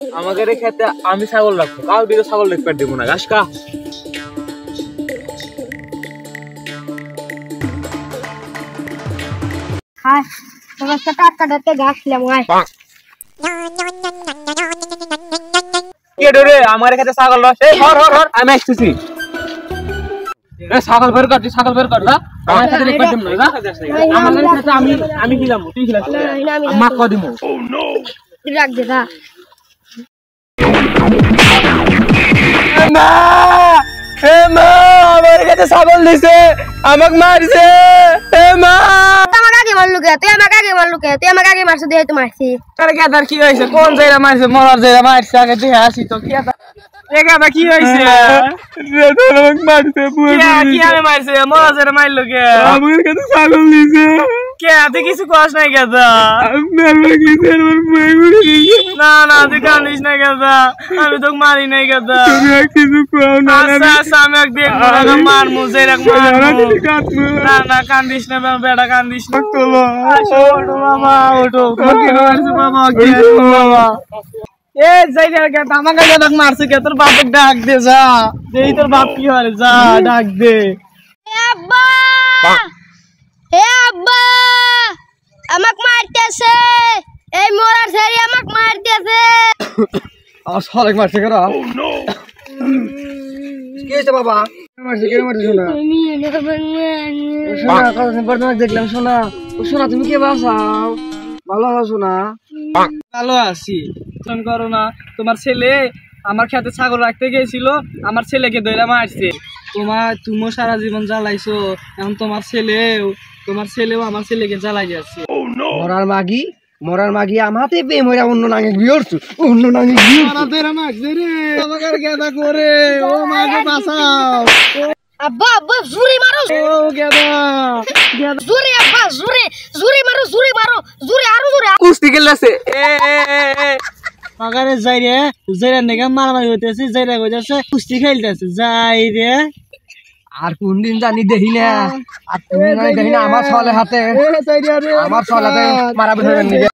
আমাদের খেতে আমি ছাগল রাখবো, কাল দিকে ছাগল দেখতে দেবো না। ঘাস খা। হ্যাঁ তোমার সাথে টাটকা ঘাস খেলাম। কে ডরে আমার খেতে ছাগল রস? এই হর হর হর, আমি আসতেছি। এ ছাগল বের কর, তুই ছাগল বের কর না। আমার খেতে দেখতে দেবো না। আমার খেতে আমি খিলাম, তুই খিলাস। মা কো দিমু। ও নো, রাখ দে দা। মা, এ মা, আমার খেতে ছাগল দিছে, আমাকে মারছে। এ মা, আমাকে আগে মারলু কে? তুই আমাকে আগে মারলু কে? তুই আমাকে আগে মারছিস, দিয়ে তো মারছি। আরে গাদার কি হইছে? কোন জায়গা মারছে? মরার জায়গা মারছে, আগে দেখে আসি তো। কি গাদা, এ গাদা কি হইছে? রে তো আমাকে মারছে। কি আরে মারছে? মরার জায়গা মারলো কে? আমার কাছে ছাগল দিছে। কে তুই কিছু কস নাই গাদা? মেলা গেছে আমার মেগুড়ি দিছে। না না তুই কান্দিস না গাদা, আমি তোকে মারি নাই গাদা। তুমি কিছু কও না। আচ্ছা আচ্ছা আমি এক দেখবো না, মারমু যেরক মারমু। না না কান্দিস না বেটা, কান্দিস না। তোলো ওঠো মামা, ওঠো। কি মারছে মামা? কি মামা? এ যাই রে গাদা, আমাকে গাদা মারছে কে? তোর বাপের ডাক দে যা, দেই তোর বাপ কি হয় যা, ডাক দে। এ আব্বা, এ আব্বা, আমাকে মারতেছে। এই মরার ছেড়ে আমাকে মারতেছে। আসলে মারছে কেন? কি হয়েছে বাবা? মারছে কেন? মারছে শোনা, শোনা কতদিন পর তোমাকে দেখলাম। শোনা শোনা, তুমি কে বাঁচাও? ভালো আছো শোনা? ভালো আছি। ফোন করো না। তোমার ছেলে আমার খেতে ছাগল রাখতে গিয়েছিল, আমার ছেলেকে ধরে মারছে। তুমিও সারা জীবন জ্বালাইছো, এখন তোমার ছেলেও আমার ছেলেকে জ্বালাই যাচ্ছে। মরার মাগি আমাতে পে মরা অন্য নাঙে বিয়রছু, অন্য নাঙে বিয়রছু মারছে রে আমাকে গেদা করে। ও মাকে বাঁচাও। আব্বা আব্বা জুরে মারো। ও গেদা গেদা জুরে আব্বা, জুরে জুরে মারো, জুরে মারো, জুরে আরো জুরে। কুস্তি খেলছে। মাগারে যাই রে, যাইরা নেগা মারামারি হইতেছে, যাইরা কইতাছে কুস্তি খেলতেছে। যাই রে, আর কোন দিন জানি দেখি না। আর তুমি দেখি না আমার ছলে হাতে, আমার ছলে হাতে মারামারি হইবেন।